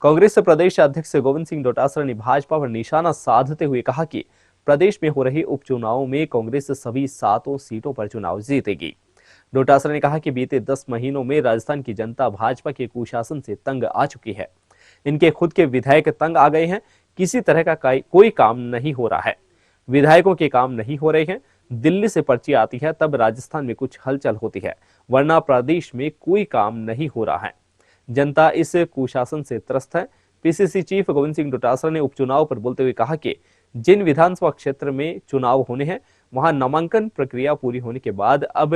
कांग्रेस प्रदेश अध्यक्ष गोविंद सिंह डोटासरा ने भाजपा पर निशाना साधते हुए कहा कि प्रदेश में हो रहे उपचुनावों में कांग्रेस सभी 7 सीटों पर चुनाव जीतेगी। डोटासरा ने कहा कि बीते 10 महीनों में राजस्थान की जनता भाजपा के कुशासन से तंग आ चुकी है। इनके खुद के विधायक तंग आ गए हैं। किसी तरह का कोई काम नहीं हो रहा है। विधायकों के काम नहीं हो रहे हैं। दिल्ली से पर्ची आती है तब राजस्थान में कुछ हलचल होती है, वरना प्रदेश में कोई काम नहीं हो रहा है। जनता इस कुशासन से त्रस्त है। पीसीसी चीफ गोविंद सिंह डोटासरा ने उपचुनाव पर बोलते हुए कहा कि जिन विधानसभा क्षेत्र में चुनाव होने हैं वहां नामांकन प्रक्रिया पूरी होने के बाद अब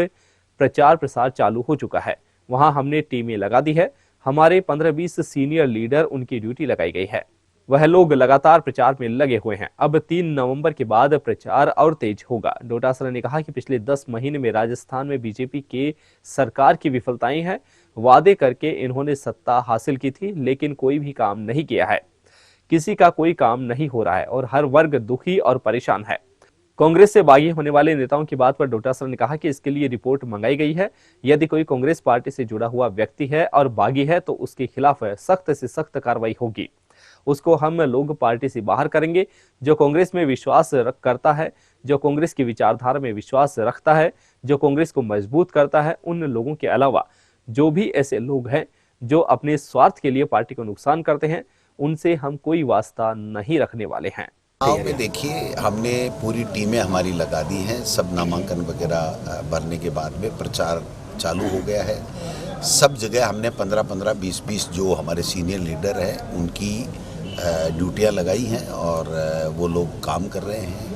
प्रचार प्रसार चालू हो चुका है। वहां हमने टीमें लगा दी है। हमारे 15-20 सीनियर लीडर, उनकी ड्यूटी लगाई गई है। वह लोग लगातार प्रचार में लगे हुए हैं। अब 3 नवंबर के बाद प्रचार और तेज होगा। डोटासरा ने कहा कि पिछले 10 महीने में राजस्थान में बीजेपी के सरकार की विफलताएं हैं। वादे करके इन्होंने सत्ता हासिल की थी, लेकिन कोई भी काम नहीं किया है। किसी का कोई काम नहीं हो रहा है और हर वर्ग दुखी और परेशान है। कांग्रेस से बागी होने वाले नेताओं की बात पर डोटासरा ने कहा कि इसके लिए रिपोर्ट मंगाई गई है। यदि कोई कांग्रेस पार्टी से जुड़ा हुआ व्यक्ति है और बागी है तो उसके खिलाफ सख्त से सख्त कार्रवाई होगी। उसको हम लोग पार्टी से बाहर करेंगे। जो कांग्रेस में विश्वास करता है, जो कांग्रेस की विचारधारा में विश्वास रखता है, जो कांग्रेस को मजबूत करता है, उन लोगों के अलावा जो भी ऐसे लोग हैं जो अपने स्वार्थ के लिए पार्टी को नुकसान करते हैं, उनसे हम कोई वास्ता नहीं रखने वाले हैं। चुनाव में देखिए, हमने पूरी टीमें हमारी लगा दी हैं। सब नामांकन वगैरह भरने के बाद में प्रचार चालू हो गया है। सब जगह हमने 15-15, 20-20 जो हमारे सीनियर लीडर हैं उनकी ड्यूटियां लगाई हैं और वो लोग काम कर रहे हैं,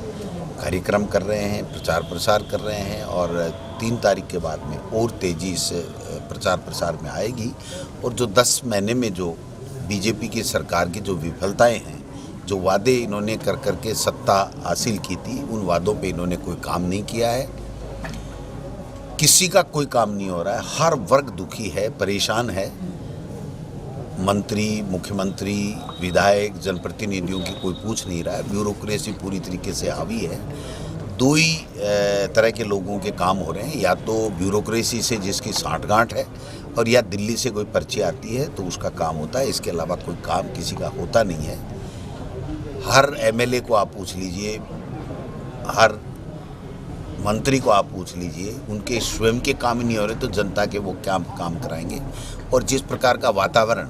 कार्यक्रम कर रहे हैं, प्रचार प्रसार कर रहे हैं और 3 तारीख के बाद में और तेज़ी से प्रचार प्रसार में आएगी। और जो 10 महीने में जो बीजेपी की सरकार की जो विफलताएं हैं, जो वादे इन्होंने कर करके सत्ता हासिल की थी, उन वादों पे इन्होंने कोई काम नहीं किया है। किसी का कोई काम नहीं हो रहा है। हर वर्ग दुखी है, परेशान है। मंत्री, मुख्यमंत्री, विधायक, जनप्रतिनिधियों की कोई पूछ नहीं रहा है। ब्यूरोक्रेसी पूरी तरीके से हावी है। 2 ही तरह के लोगों के काम हो रहे हैं, या तो ब्यूरोक्रेसी से जिसकी साठगांठ है और या दिल्ली से कोई पर्ची आती है तो उसका काम होता है। इसके अलावा कोई काम किसी का होता नहीं है। हर एमएलए को आप पूछ लीजिए, हर मंत्री को आप पूछ लीजिए, उनके स्वयं के काम ही नहीं हो रहे तो जनता के वो क्या काम कराएंगे। और जिस प्रकार का वातावरण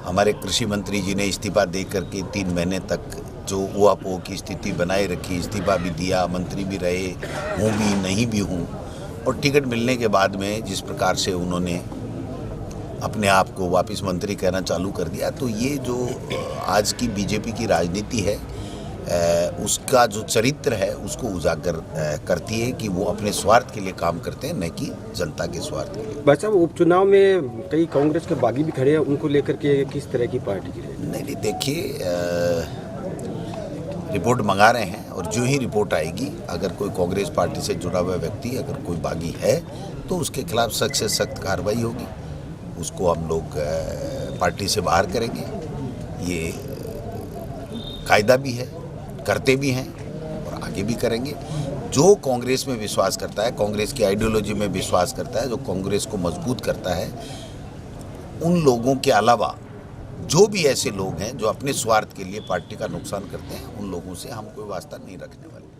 हमारे कृषि मंत्री जी ने इस्तीफा दे करके 3 महीने तक जो ऊहापोह की स्थिति बनाए रखी, इस्तीफा भी दिया, मंत्री भी रहे, हूँ भी नहीं भी हूँ, और टिकट मिलने के बाद में जिस प्रकार से उन्होंने अपने आप को वापस मंत्री कहना चालू कर दिया, तो ये जो आज की बीजेपी की राजनीति है उसका जो चरित्र है उसको उजागर करती है कि वो अपने स्वार्थ के लिए काम करते हैं, न कि जनता के स्वार्थ के लिए। बच्चा उपचुनाव में कई कांग्रेस के बागी भी खड़े हैं, उनको लेकर के किस तरह की पार्टी की है? नहीं, देखिए, रिपोर्ट मंगा रहे हैं और जो ही रिपोर्ट आएगी, अगर कोई कांग्रेस पार्टी से जुड़ा हुआ व्यक्ति अगर कोई बागी है तो उसके खिलाफ सख्त से सख्त कार्रवाई होगी। उसको हम लोग पार्टी से बाहर करेंगे। ये कायदा भी है, करते भी हैं और आगे भी करेंगे। जो कांग्रेस में विश्वास करता है, कांग्रेस की आइडियोलॉजी में विश्वास करता है, जो कांग्रेस को मजबूत करता है, उन लोगों के अलावा जो भी ऐसे लोग हैं जो अपने स्वार्थ के लिए पार्टी का नुकसान करते हैं, उन लोगों से हम कोई वास्ता नहीं रखने वाले।